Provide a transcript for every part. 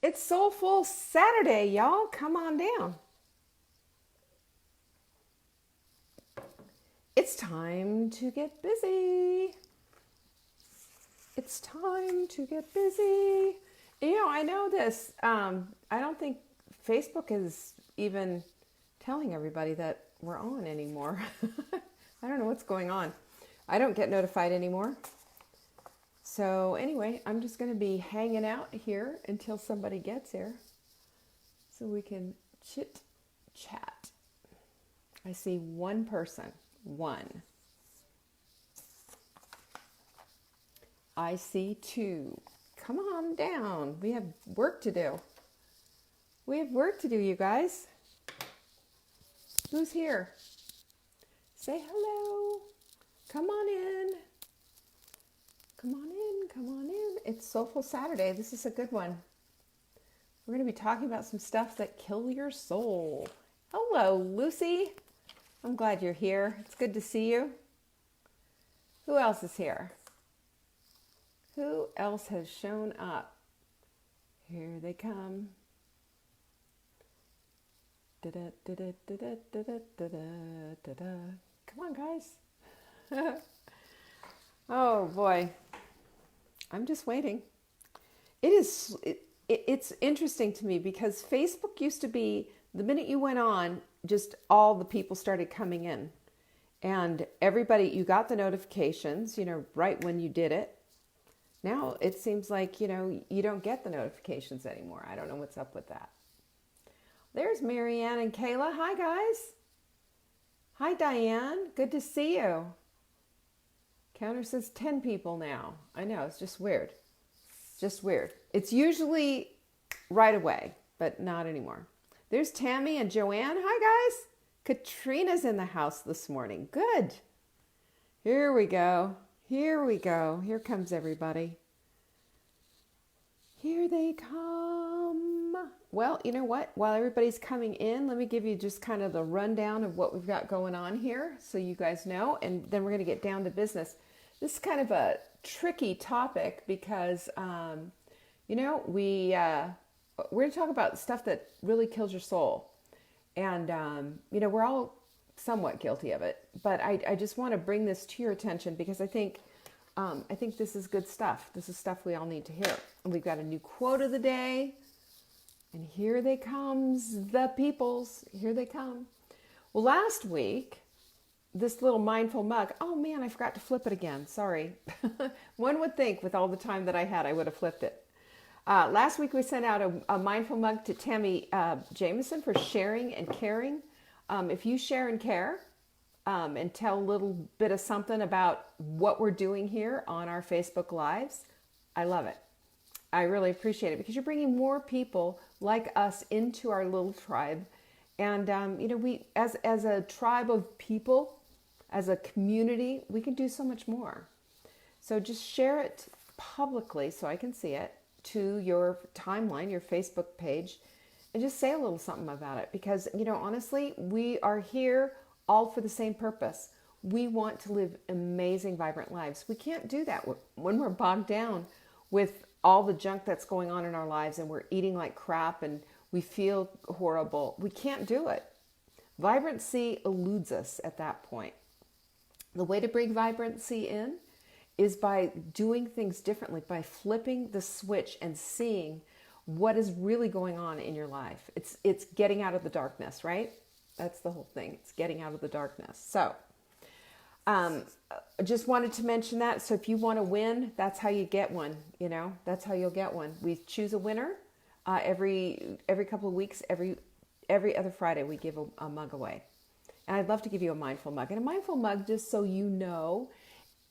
It's Soulful Saturday, y'all. Come on down. It's time to get busy. It's time to get busy. I know this. I don't think Facebook is even telling everybody that we're on anymore. I don't know what's going on. I don't get notified anymore. So anyway, I'm just going to be hanging out here until somebody gets here so we can chit chat. I see one person. One. I see two. Come on down. We have work to do. We have work to do, you guys. Who's here? Say hello. Come on in. Come on in. Come on in. It's Soulful Saturday. This is a good one. We're going to be talking about some stuff that kill your soul. Hello, Lucy. I'm glad you're here. It's good to see you. Who else is here? Who else has shown up? Here they come. Da-da, da-da, da-da, da-da, da-da, da-da. Come on, guys. Oh, boy. I'm just waiting. It's interesting to me because Facebook used to be, the minute you went on, just all the people started coming in. And everybody, you got the notifications, right when you did it. Now it seems like, you don't get the notifications anymore. I don't know what's up with that. There's Marianne and Kayla. Hi, guys. Hi, Diane. Good to see you. Counter says 10 people now. I know, it's just weird. Just weird. It's usually right away, but not anymore. There's Tammy and Joanne. Hi, guys. Katrina's in the house this morning. Good. Here we go. Here we go. Here comes everybody. Here they come. Well, you know what? While everybody's coming in, let me give you just kind of the rundown of what we've got going on here so you guys know, and then we're going to get down to business. This is kind of a tricky topic because, we're going to talk about stuff that really kills your soul. And, we're all somewhat guilty of it. But I just want to bring this to your attention because I think this is good stuff. This is stuff we all need to hear. And we've got a new quote of the day. And here they comes, the peoples. Here they come. Well, last week, this little mindful mug. Oh, man, I forgot to flip it again. Sorry. One would think with all the time that I had, I would have flipped it. Last week we sent out a mindful mug to Tammy Jameson for sharing and caring. If you share and care and tell a little bit of something about what we're doing here on our Facebook Lives, I love it. I really appreciate it because you're bringing more people like us into our little tribe. And, we as a tribe of people, as a community, we can do so much more. So just share it publicly so I can see it to your timeline, your Facebook page, and just say a little something about it. Because, honestly, we are here all for the same purpose. We want to live amazing, vibrant lives. We can't do that when we're bogged down with all the junk that's going on in our lives and we're eating like crap and we feel horrible. We can't do it. Vibrancy eludes us at that point. The way to bring vibrancy in is by doing things differently, by flipping the switch and seeing what is really going on in your life. It's getting out of the darkness, right? That's the whole thing. It's getting out of the darkness. So, I just wanted to mention that. So if you want to win, that's how you get one. That's how you'll get one. We choose a winner every couple of weeks. Every other Friday, we give a mug away. And I'd love to give you a mindful mug. And a mindful mug, just so you know,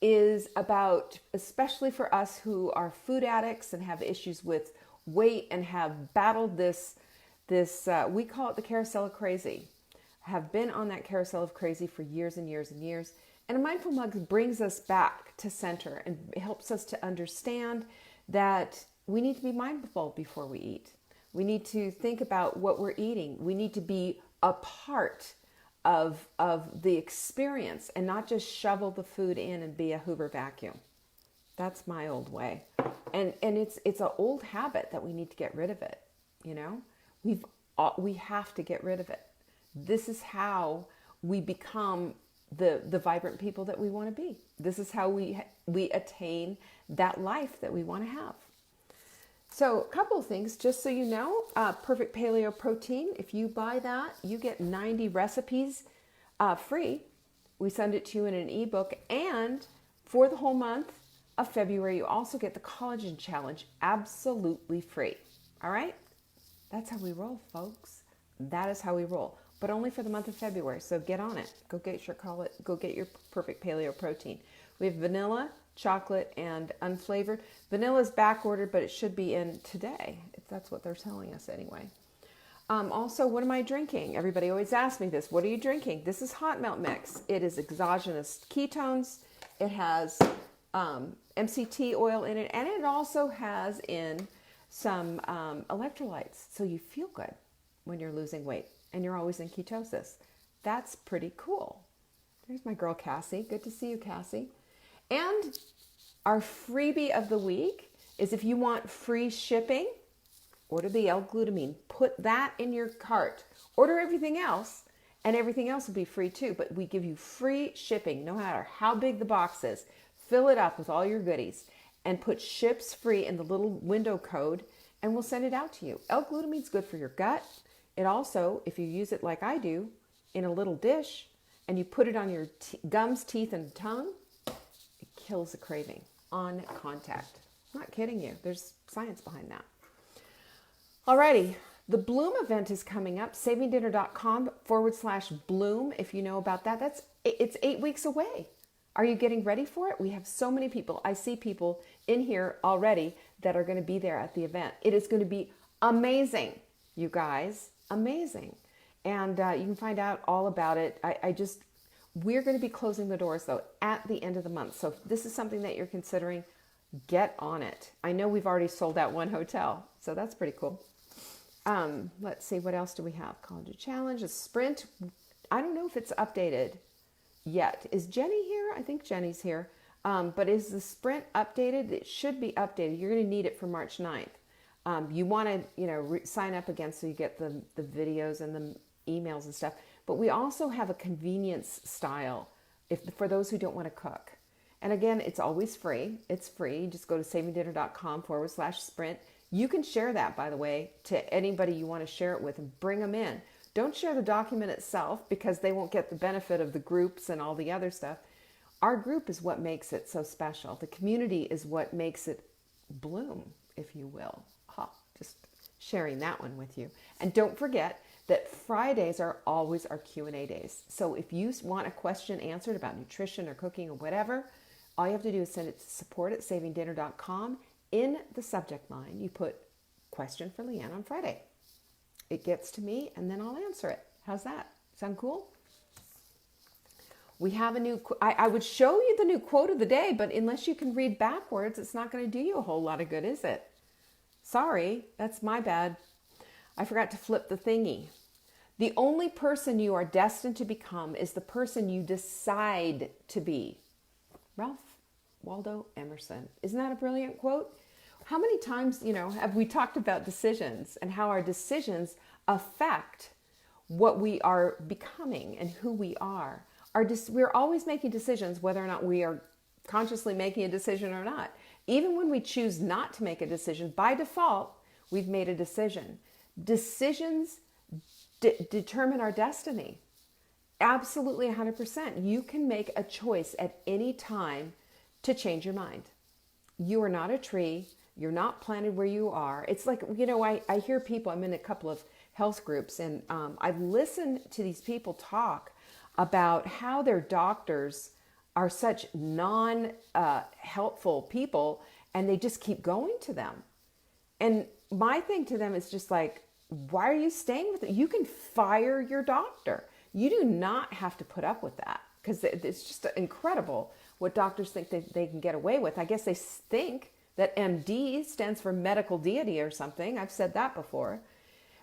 is about, especially for us who are food addicts and have issues with weight and have battled this we call it the carousel of crazy, have been on that carousel of crazy for years and years and years. And a mindful mug brings us back to center and helps us to understand that we need to be mindful before we eat. We need to think about what we're eating. We need to be a part of the experience and not just shovel the food in and be a Hoover vacuum. That's my old way. And it's an old habit that we need to get rid of it, you know? We have to get rid of it. This is how we become the vibrant people that we want to be. This is how we attain that life that we want to have. So a couple of things, just so you know, Perfect Paleo Protein, if you buy that, you get 90 recipes free. We send it to you in an ebook, and for the whole month of February, you also get the Collagen Challenge absolutely free. All right? That's how we roll, folks. That is how we roll, but only for the month of February. So get on it. Go get your Perfect Paleo Protein. We have vanilla, chocolate, and unflavored. Vanilla is back ordered, but it should be in today. If that's what they're telling us anyway. Also, what am I drinking? Everybody always asks me this. What are you drinking? This is Hot Melt Mix. It is exogenous ketones. It has MCT oil in it, and it also has in some electrolytes. So you feel good when you're losing weight and you're always in ketosis. That's pretty cool. There's my girl, Cassie. Good to see you, Cassie. And our freebie of the week is, if you want free shipping, order the L-glutamine. Put that in your cart. Order everything else, and everything else will be free too. But we give you free shipping, no matter how big the box is. Fill it up with all your goodies and put ships free in the little window code, and we'll send it out to you. L-glutamine is good for your gut. It also, if you use it like I do, in a little dish, and you put it on your gums, teeth, and tongue, it kills the craving on contact. I'm not kidding you. There's science behind that. Alrighty, the Bloom event is coming up, savingdinner.com/Bloom, if you know about that. It's 8 weeks away. Are you getting ready for it? We have so many people. I see people in here already that are going to be there at the event. It is going to be amazing, you guys, amazing. And you can find out all about it. We're going to be closing the doors, though, at the end of the month. So if this is something that you're considering, get on it. I know we've already sold out one hotel, so that's pretty cool. Let's see, what else do we have? Collagen Challenge, a sprint. I don't know if it's updated yet. Is Jenny here? I think Jenny's here. But is the sprint updated? It should be updated. You're going to need it for March 9th. You want to, sign up again so you get the videos and the emails and stuff. But we also have a convenience style for those who don't want to cook. And again, it's always free. It's free. Just go to savingdinner.com/sprint. You can share that, by the way, to anybody you want to share it with, and bring them in. Don't share the document itself, because they won't get the benefit of the groups and all the other stuff. Our group is what makes it so special. The community is what makes it bloom, if you will. Just sharing that one with you. And don't forget that Fridays are always our Q&A days. So if you want a question answered about nutrition or cooking or whatever, all you have to do is send it to support@savingdinner.com. In the subject line, you put question for Leanne on Friday. It gets to me, and then I'll answer it. How's that? Sound cool? We have a new, I would show you the new quote of the day, but unless you can read backwards, it's not going to do you a whole lot of good, is it? Sorry, that's my bad. I forgot to flip the thingy. The only person you are destined to become is the person you decide to be. Ralph Waldo Emerson. Isn't that a brilliant quote? How many times, have we talked about decisions and how our decisions affect what we are becoming and who we are? We're always making decisions, whether or not we are consciously making a decision or not. Even when we choose not to make a decision, by default, we've made a decision. Decisions determine our destiny. Absolutely 100%. You can make a choice at any time to change your mind. You are not a tree. You're not planted where you are. It's like, I hear people, I'm in a couple of health groups, and I've listened to these people talk about how their doctors are such non-helpful people, and they just keep going to them. And my thing to them is just like, why are you staying with it? You can fire your doctor. You do not have to put up with that, because it's just incredible what doctors think they can get away with. I guess they think that MD stands for medical deity or something. I've said that before.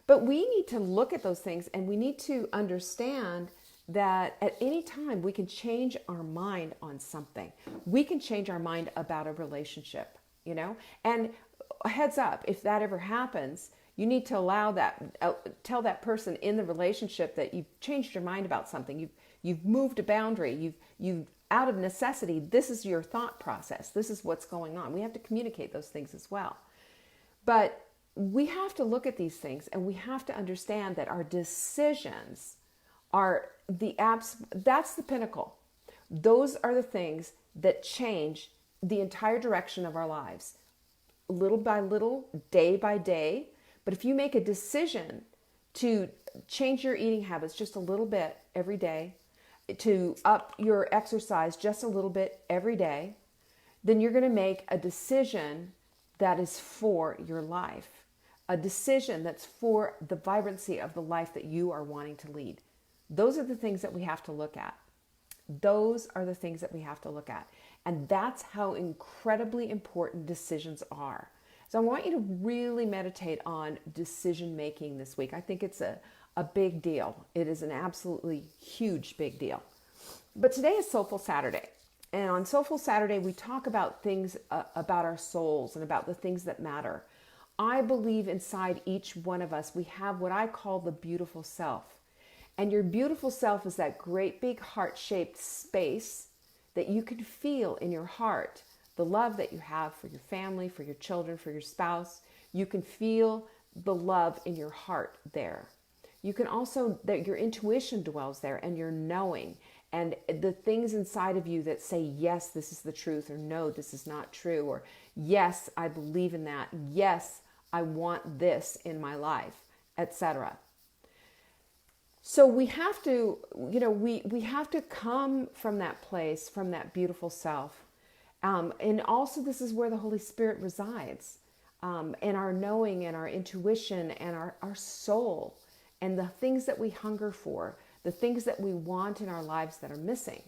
But we need to look at those things, and we need to understand that at any time we can change our mind on something. We can change our mind about a relationship, you know? And heads up, if that ever happens, you need to allow that, tell that person in the relationship that you've changed your mind about something. You've moved a boundary. You've out of necessity, this is your thought process. This is what's going on. We have to communicate those things as well. But we have to look at these things and we have to understand that our decisions are that's the pinnacle. Those are the things that change the entire direction of our lives, little by little, day by day. But if you make a decision to change your eating habits just a little bit every day, to up your exercise just a little bit every day, then you're going to make a decision that is for your life, a decision that's for the vibrancy of the life that you are wanting to lead. Those are the things that we have to look at. Those are the things that we have to look at. And that's how incredibly important decisions are. So I want you to really meditate on decision making this week. I think it's a big deal. It is an absolutely huge big deal. But today is Soulful Saturday. And on Soulful Saturday, we talk about things about our souls and about the things that matter. I believe inside each one of us, we have what I call the beautiful self. And your beautiful self is that great big heart-shaped space that you can feel in your heart. The love that you have for your family, for your children, for your spouse. You can feel the love in your heart there. You can also, that your intuition dwells there and your knowing and the things inside of you that say, yes, this is the truth, or no, this is not true, or yes, I believe in that. Yes, I want this in my life, etc. So we have to, we have to come from that place, from that beautiful self. And also this is where the Holy Spirit resides, and our knowing and our intuition and our soul and the things that we hunger for, the things that we want in our lives that are missing.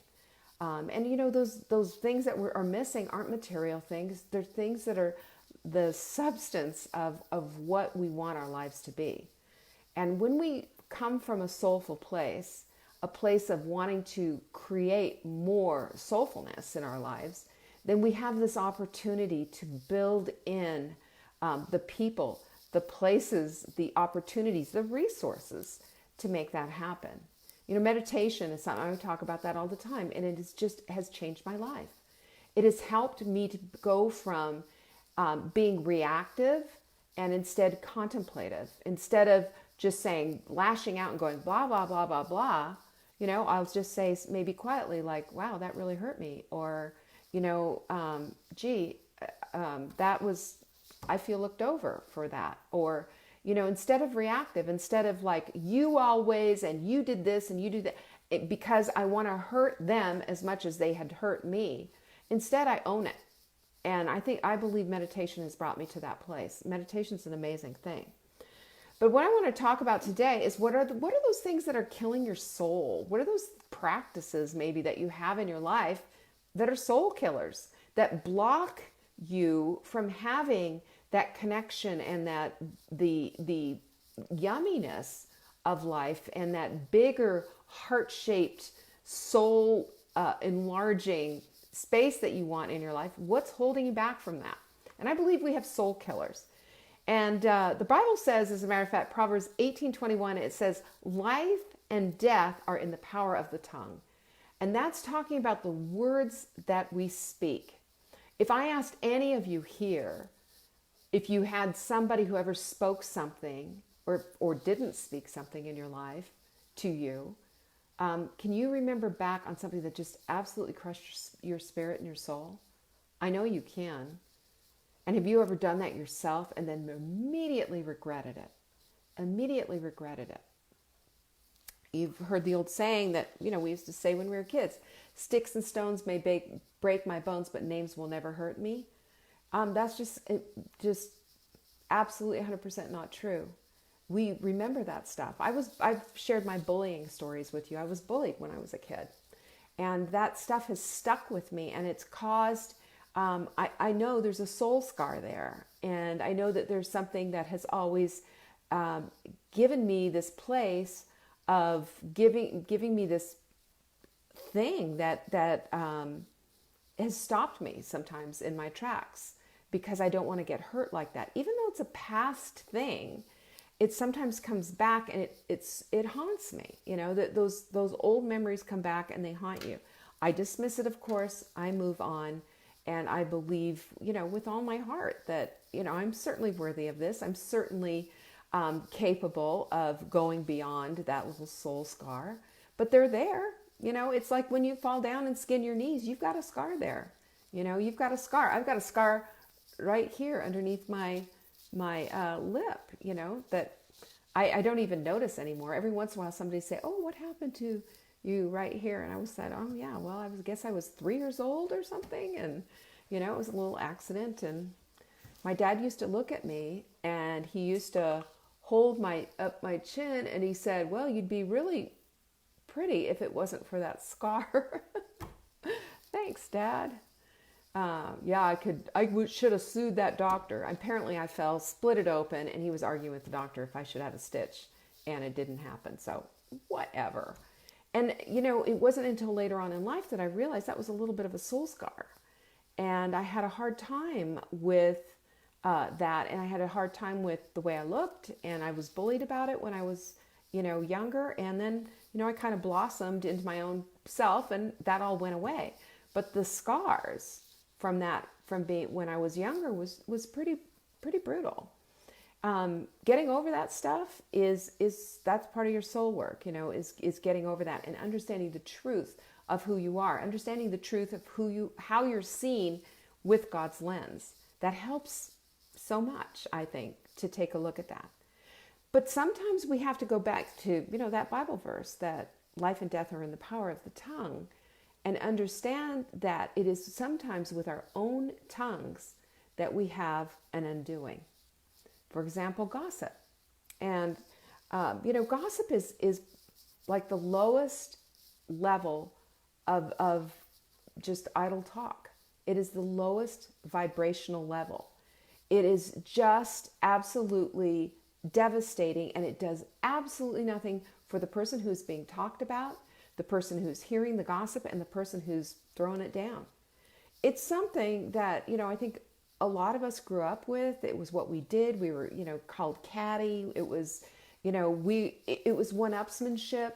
And those things that are missing aren't material things. They're things that are the substance of what we want our lives to be. And when we come from a soulful place, a place of wanting to create more soulfulness in our lives, then we have this opportunity to build in the people, the places, the opportunities, the resources to make that happen. Meditation is something, I talk about that all the time, and it has changed my life. It has helped me to go from being reactive and instead contemplative. Instead of just saying, lashing out and going blah, blah, blah, blah, blah, I'll just say maybe quietly like, wow, that really hurt me. Or, I feel looked over for that. Or, instead of reactive, instead of like, you always, and you did this and you do that, because I want to hurt them as much as they had hurt me. Instead, I own it. And I believe meditation has brought me to that place. Meditation is an amazing thing. But what I want to talk about today is what are those things that are killing your soul? What are those practices maybe that you have in your life that are soul killers, that block you from having that connection and that the yumminess of life and that bigger heart-shaped soul enlarging space that you want in your life? What's holding you back from that? And I believe we have soul killers. And the Bible says, as a matter of fact, Proverbs 18:21, it says, life and death are in the power of the tongue. And that's talking about the words that we speak. If I asked any of you here, if you had somebody who ever spoke something or didn't speak something in your life to you, can you remember back on something that just absolutely crushed your spirit and your soul? I know you can. And have you ever done that yourself and then immediately regretted it? Immediately regretted it. You've heard the old saying that, we used to say when we were kids, sticks and stones may break my bones, but names will never hurt me. That's just absolutely 100% not true. We remember that stuff. I've shared my bullying stories with you. I was bullied when I was a kid. And that stuff has stuck with me, and it's caused... I know there's a soul scar there, and I know that there's something that has always given me this place of giving me this thing that has stopped me sometimes in my tracks, because I don't want to get hurt like that. Even though it's a past thing, it sometimes comes back and it haunts me. That those old memories come back and they haunt you. I dismiss it, of course. I move on, and I believe, with all my heart that, I'm certainly worthy of this. I'm certainly capable of going beyond that little soul scar. But they're there. It's like when you fall down and skin your knees, you've got a scar there. You've got a scar. I've got a scar right here underneath my lip, that I don't even notice anymore. Every once in a while somebody say, "Oh, what happened to you right here?" And I was said, "Oh yeah, well, I guess I was 3 years old or something." And, it was a little accident. And my dad used to look at me, and he used to hold up my chin, and he said, "Well, you'd be really pretty if it wasn't for that scar." Thanks, Dad. Yeah, I should have sued that doctor. Apparently I fell, split it open, and he was arguing with the doctor if I should have a stitch, and it didn't happen. So whatever. And, it wasn't until later on in life that I realized that was a little bit of a soul scar. And I had a hard time with that. And I had a hard time with the way I looked, and I was bullied about it when I was, younger. And then, I kind of blossomed into my own self, and that all went away. But the scars from being when I was younger was pretty brutal. Getting over that stuff is that's part of your soul work, is getting over that and understanding the truth of who you are, understanding the truth of how you're seen with God's lens. That helps so much, I think, to take a look at that. But sometimes we have to go back to, that Bible verse that life and death are in the power of the tongue, and understand that it is sometimes with our own tongues that we have an undoing. For example, gossip. And, gossip is like the lowest level of just idle talk. It is the lowest vibrational level. It is just absolutely devastating, and it does absolutely nothing for the person who's being talked about, the person who's hearing the gossip, and the person who's throwing it down. It's something that, I think a lot of us grew up with. It was what we did. We were, called catty. It was, it was one-upsmanship.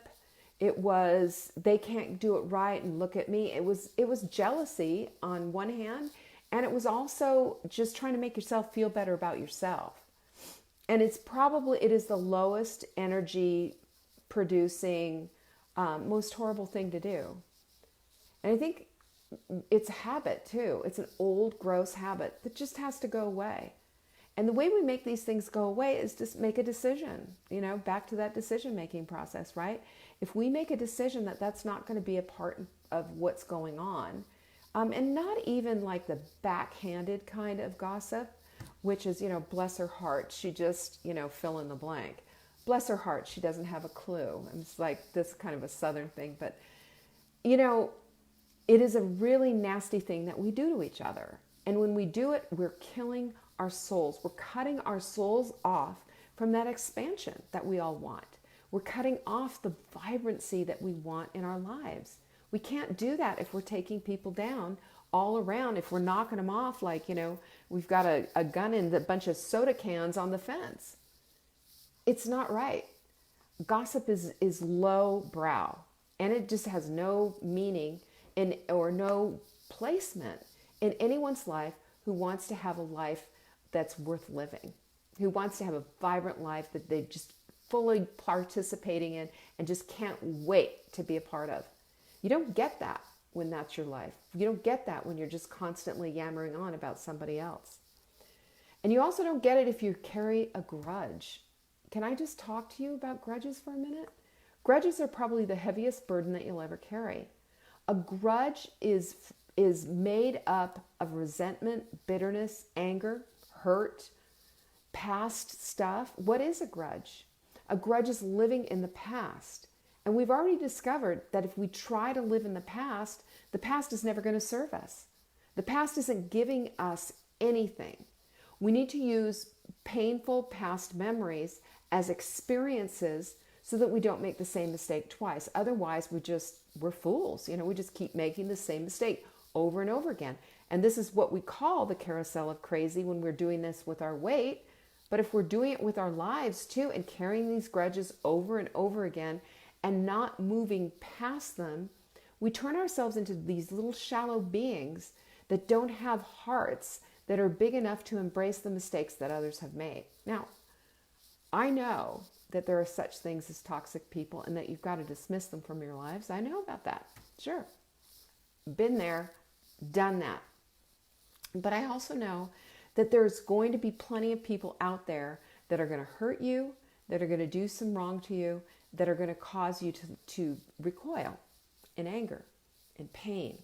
It was, they can't do it right and look at me. It was jealousy on one hand, and it was also just trying to make yourself feel better about yourself. And it is the lowest energy producing, most horrible thing to do. And I think it's a habit too. It's an old, gross habit that just has to go away. And the way we make these things go away is just make a decision, back to that decision-making process, right? If we make a decision that that's not going to be a part of what's going on, and not even like the backhanded kind of gossip, which is, bless her heart, she just, fill in the blank. Bless her heart, she doesn't have a clue. And it's like this kind of a Southern thing, but, it is a really nasty thing that we do to each other. And when we do it, we're killing our souls. We're cutting our souls off from that expansion that we all want. We're cutting off the vibrancy that we want in our lives. We can't do that if we're taking people down all around, if we're knocking them off like, we've got a gun and a bunch of soda cans on the fence. It's not right. Gossip is low brow, and it just has no meaning or no placement in anyone's life who wants to have a life that's worth living, who wants to have a vibrant life that they just fully participating in and just can't wait to be a part of. You don't get that when that's your life. You don't get that when you're just constantly yammering on about somebody else. And you also don't get it if you carry a grudge. Can I just talk to you about grudges for a minute? Grudges are probably the heaviest burden that you'll ever carry. A grudge is made up of resentment, bitterness, anger, hurt, past stuff. What is a grudge? A grudge is living in the past. And we've already discovered that if we try to live in the past is never going to serve us. The past isn't giving us anything. We need to use painful past memories as experiences so that we don't make the same mistake twice. Otherwise, we're fools. We just keep making the same mistake over and over again. And this is what we call the carousel of crazy when we're doing this with our weight. But if we're doing it with our lives too, and carrying these grudges over and over again and not moving past them, we turn ourselves into these little shallow beings that don't have hearts that are big enough to embrace the mistakes that others have made. Now, I know that there are such things as toxic people and that you've got to dismiss them from your lives. I know about that. Sure. Been there, done that. But I also know that there's going to be plenty of people out there that are going to hurt you, that are going to do some wrong to you, that are going to cause you to recoil in anger, in pain.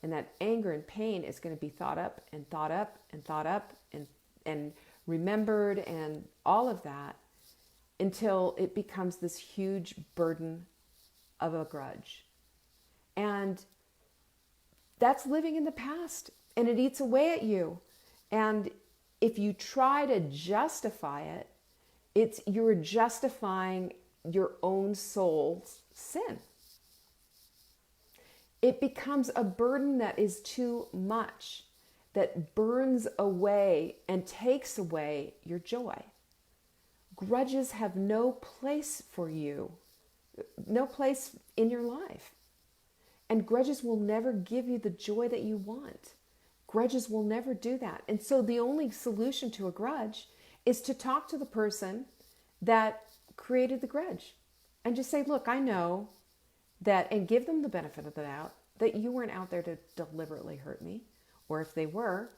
And that anger and pain is going to be thought up and thought up and thought up and remembered and all of that until it becomes this huge burden of a grudge. And that's living in the past, and it eats away at you. And if you try to justify it, you're justifying your own soul's sin. It becomes a burden that is too much, that burns away and takes away your joy. Grudges have no place for you, no place in your life. And grudges will never give you the joy that you want. Grudges will never do that. And so the only solution to a grudge is to talk to the person that created the grudge and just say, look, I know that, and give them the benefit of the doubt, that you weren't out there to deliberately hurt me. Or if they were,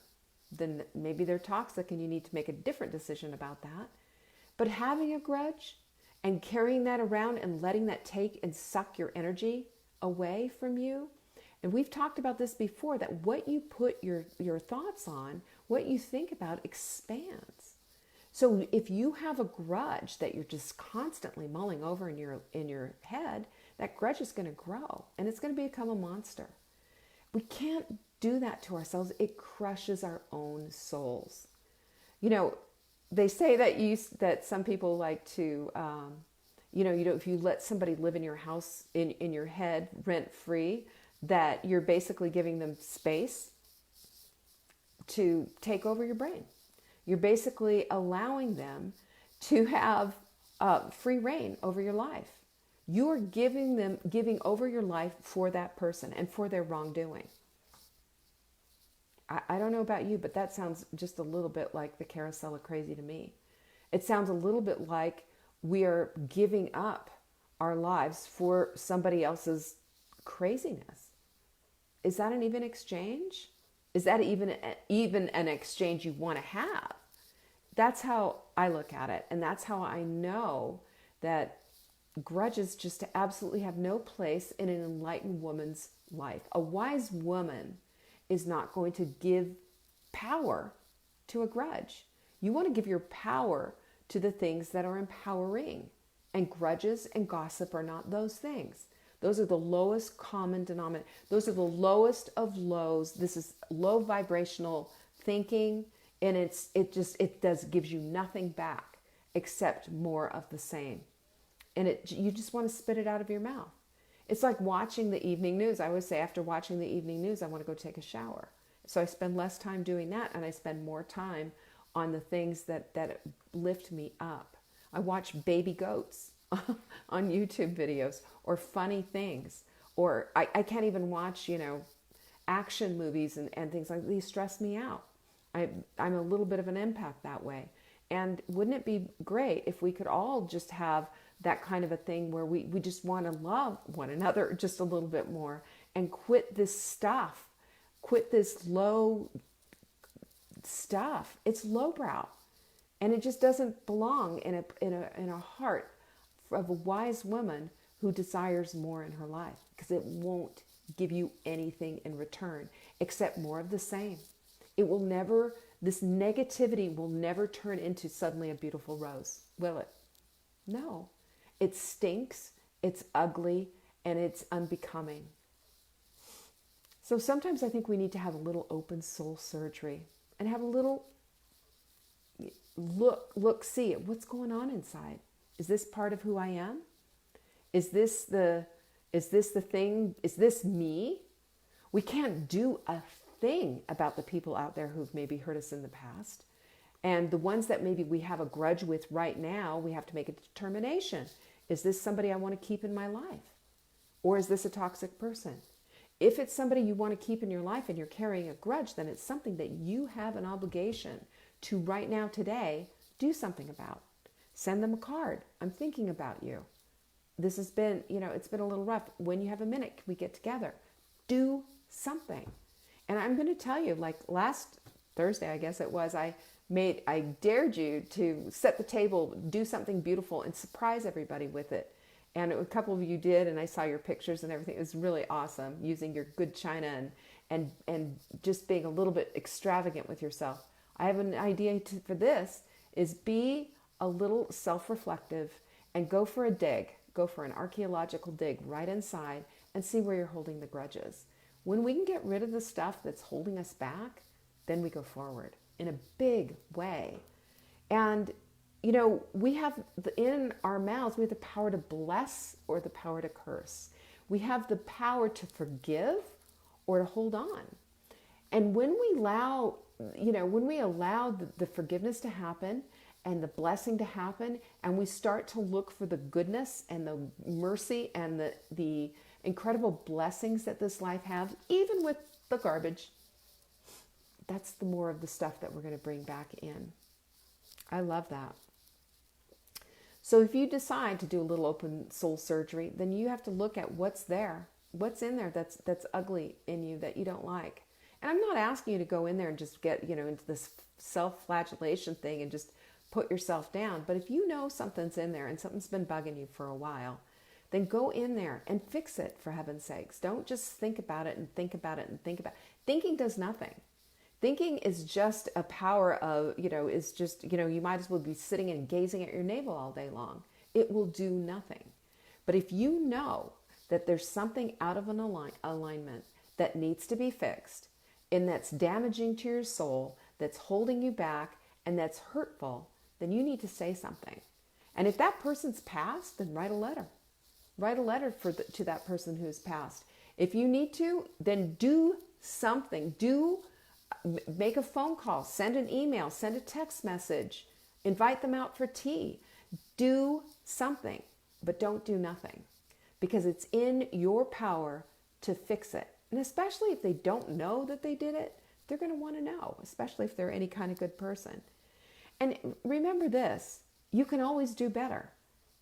then maybe they're toxic and you need to make a different decision about that. But having a grudge and carrying that around and letting that take and suck your energy away from you. And we've talked about this before, that what you put your thoughts on, what you think about expands. So if you have a grudge that you're just constantly mulling over in your head, that grudge is going to grow and it's going to become a monster. We can't do that to ourselves. It crushes our own souls. They say that some people like to, if you let somebody live in your house, in your head, rent free, that you're basically giving them space to take over your brain. You're basically allowing them to have free reign over your life. You're giving over your life for that person and for their wrongdoing. I don't know about you, but that sounds just a little bit like the carousel of crazy to me. It sounds a little bit like we are giving up our lives for somebody else's craziness. Is that an even exchange? Is that even an exchange you want to have? That's how I look at it. And that's how I know that grudges just absolutely have no place in an enlightened woman's life. A wise woman is not going to give power to a grudge. You want to give your power to the things that are empowering. And grudges and gossip are not those things. Those are the lowest common denominator. Those are the lowest of lows. This is low vibrational thinking, and it gives you nothing back except more of the same. And you just want to spit it out of your mouth. It's like watching the evening news. I always say after watching the evening news, I want to go take a shower. So I spend less time doing that, and I spend more time on the things that lift me up. I watch baby goats on YouTube videos, or funny things, or I can't even watch, action movies and things like these. Stress me out. I'm a little bit of an empath that way. And wouldn't it be great if we could all just have that kind of a thing where we just want to love one another just a little bit more and quit this stuff, quit this low stuff. It's lowbrow, and it just doesn't belong in a heart of a wise woman who desires more in her life, because it won't give you anything in return except more of the same. This negativity will never turn into suddenly a beautiful rose, will it? No. It stinks, it's ugly, and it's unbecoming. So sometimes I think we need to have a little open soul surgery and have a little see at what's going on inside. Is this part of who I am? Is this the thing? Is this me? We can't do a thing about the people out there who've maybe hurt us in the past. And the ones that maybe we have a grudge with right now, we have to make a determination. Is this somebody I want to keep in my life? Or is this a toxic person? If it's somebody you want to keep in your life and you're carrying a grudge, then it's something that you have an obligation to right now, today, do something about. Send them a card. I'm thinking about you. This has been, it's been a little rough. When you have a minute, can we get together? Do something. And I'm going to tell you, like last Thursday, I guess it was, I dared you to set the table, do something beautiful, and surprise everybody with it. And a couple of you did, and I saw your pictures and everything. It was really awesome, using your good china and just being a little bit extravagant with yourself. I have an idea for this, is be a little self-reflective and go for a dig. Go for an archaeological dig right inside and see where you're holding the grudges. When we can get rid of the stuff that's holding us back, then we go forward in a big way. And, we have, in our mouths, we have the power to bless or the power to curse. We have the power to forgive or to hold on. And when we allow, the forgiveness to happen and the blessing to happen, and we start to look for the goodness and the mercy and the incredible blessings that this life has, even with the garbage, that's the more of the stuff that we're going to bring back in. I love that. So if you decide to do a little open soul surgery, then you have to look at what's there. What's in there that's ugly in you that you don't like. And I'm not asking you to go in there and just get, into this self-flagellation thing and just put yourself down. But if you know something's in there and something's been bugging you for a while, then go in there and fix it, for heaven's sakes. Don't just think about it and think about it and think about it. Thinking does nothing. Thinking is just a power of, is just, you might as well be sitting and gazing at your navel all day long. It will do nothing. But if you know that there's something out of an alignment that needs to be fixed, and that's damaging to your soul, that's holding you back, and that's hurtful, then you need to say something. And if that person's passed, then write a letter. Write a letter to that person who's passed. If you need to, then do something. Make a phone call, send an email, send a text message, invite them out for tea. Do something, but don't do nothing, because it's in your power to fix it. And especially if they don't know that they did it, they're going to want to know, especially if they're any kind of good person. And remember this, you can always do better.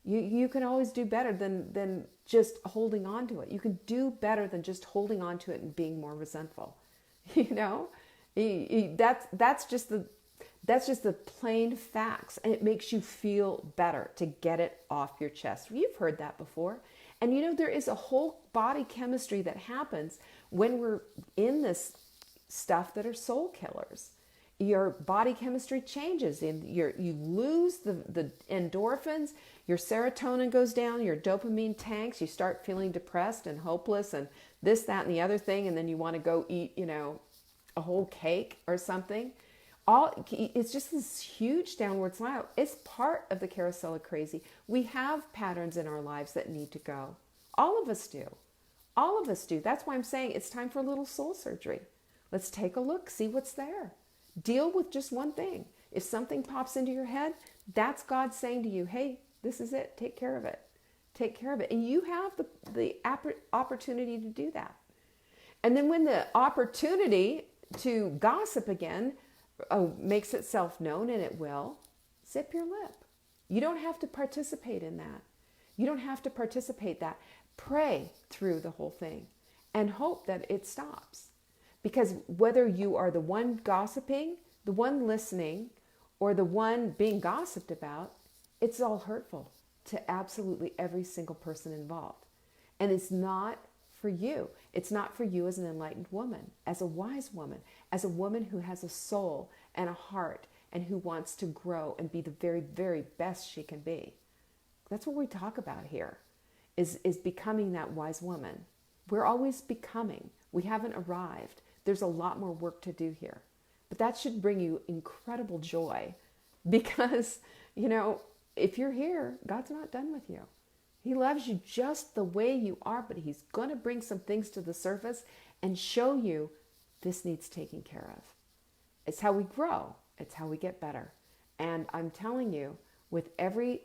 You can always do better than just holding on to it. You can do better than just holding on to it and being more resentful. That's just the plain facts, and it makes you feel better to get it off your chest. You've heard that before. And there is a whole body chemistry that happens when we're in this stuff that are soul killers. Your body chemistry changes, and you lose the endorphins, your serotonin goes down, your dopamine tanks, you start feeling depressed and hopeless and this, that, and the other thing, and then you want to go eat, a whole cake or something. It's just this huge downward spiral. It's part of the carousel of crazy. We have patterns in our lives that need to go. All of us do. All of us do. That's why I'm saying it's time for a little soul surgery. Let's take a look, see what's there. Deal with just one thing. If something pops into your head, that's God saying to you, hey, this is it. Take care of it. Take care of it. And you have the opportunity to do that. And then when the opportunity to gossip again makes itself known, and it will, zip your lip. You don't have to participate in that. You don't have to participate that. Pray through the whole thing and hope that it stops. Because whether you are the one gossiping, the one listening, or the one being gossiped about, it's all hurtful to absolutely every single person involved. And it's not for you. It's not for you as an enlightened woman, as a wise woman, as a woman who has a soul and a heart and who wants to grow and be the very, very best she can be. That's what we talk about here, is becoming that wise woman. We're always becoming. We haven't arrived. There's a lot more work to do here. But that should bring you incredible joy because, if you're here, God's not done with you. He loves you just the way you are, but he's going to bring some things to the surface and show you this needs taking care of. It's how we grow. It's how we get better. And I'm telling you, with every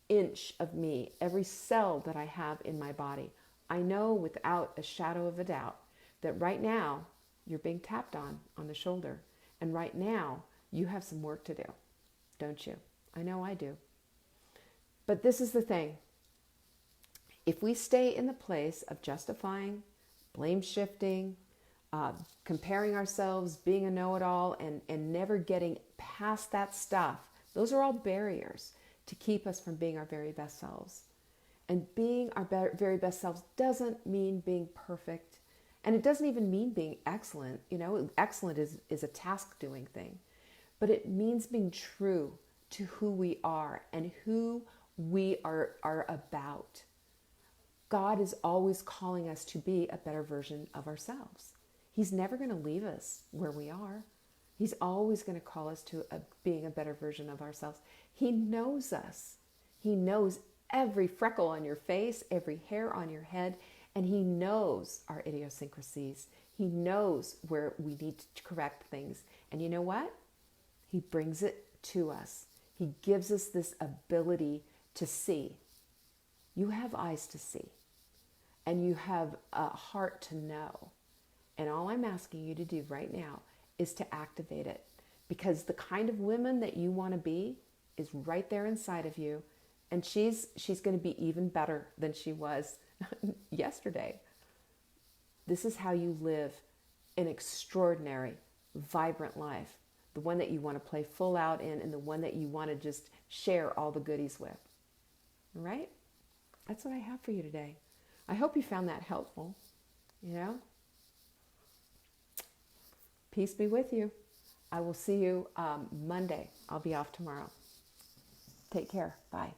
inch of me, every cell that I have in my body, I know without a shadow of a doubt that right now you're being tapped on the shoulder. And right now you have some work to do, don't you? I know I do. But this is the thing. If we stay in the place of justifying, blame shifting, comparing ourselves, being a know-it-all, and never getting past that stuff, those are all barriers to keep us from being our very best selves. And being our very best selves doesn't mean being perfect. And it doesn't even mean being excellent. You know, excellent is a task-doing thing. But it means being true to who we are and who we are about. God is always calling us to be a better version of ourselves. He's never going to leave us where we are. He's always going to call us to being a better version of ourselves. He knows us. He knows every freckle on your face, every hair on your head, and he knows our idiosyncrasies. He knows where we need to correct things. And you know what? He brings it to us. He gives us this ability to see. You have eyes to see, and you have a heart to know. And all I'm asking you to do right now is to activate it, because the kind of woman that you want to be is right there inside of you, and she's going to be even better than she was yesterday. This is how you live an extraordinary, vibrant life, the one that you want to play full out in, and the one that you want to just share all the goodies with. All right? That's what I have for you today. I hope you found that helpful. You know? Peace be with you. I will see you Monday. I'll be off tomorrow. Take care. Bye.